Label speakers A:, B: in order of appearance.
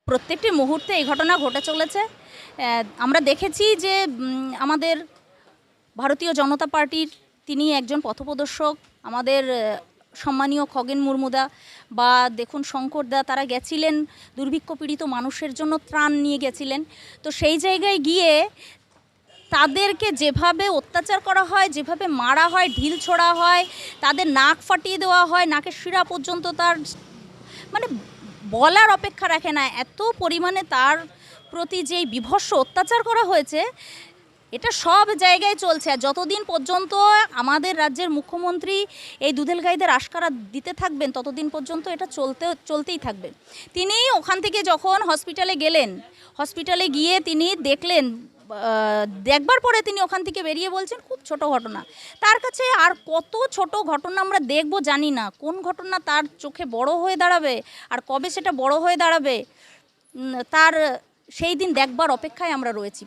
A: প্রত্যেকটি মুহূর্তে এই ঘটনা ঘটে চলেছে। আমরা দেখেছি যে আমাদের ভারতীয় জনতা পার্টির তিনি একজন পথপ্রদর্শক, আমাদের সম্মানীয় খগেন মুর্মুদা বা দেখুন শঙ্করদা, তারা গেছিলেন দুর্ভিক্ষ পীড়িত মানুষের জন্য ত্রাণ নিয়ে গেছিলেন। তো সেই জায়গায় গিয়ে তাদেরকে যেভাবে অত্যাচার করা হয়, যেভাবে মারা হয়, ঢিল ছোড়া হয়, তাদের নাক ফাটিয়ে দেওয়া হয়, নাকের শিরা পর্যন্ত তার মানে বলার অপেক্ষা রাখে না, এত পরিমাণে তার প্রতি যেই বীভৎস অত্যাচার করা হয়েছে, এটা সব জায়গায় চলছে। আর যতদিন পর্যন্ত আমাদের রাজ্যের মুখ্যমন্ত্রী এই দুধেল গাইদের আশকারা দিতে থাকবেন, ততদিন পর্যন্ত এটা চলতেই থাকবে। তিনি ওখান থেকে যখন হসপিটালে গেলেন, হসপিটালে গিয়ে তিনি দেখলেন, দেখবার পরে তিনি ওখান থেকে বেরিয়ে বলছেন খুব ছোট ঘটনা। তার কাছে আর কত ছোট ঘটনা আমরা দেখব জানি না, কোন ঘটনা তার চোখে বড় হয়ে দাঁড়াবে আর কবে সেটা বড় হয়ে দাঁড়াবে, তার সেই দিন দেখবার অপেক্ষায় আমরা রয়েছি।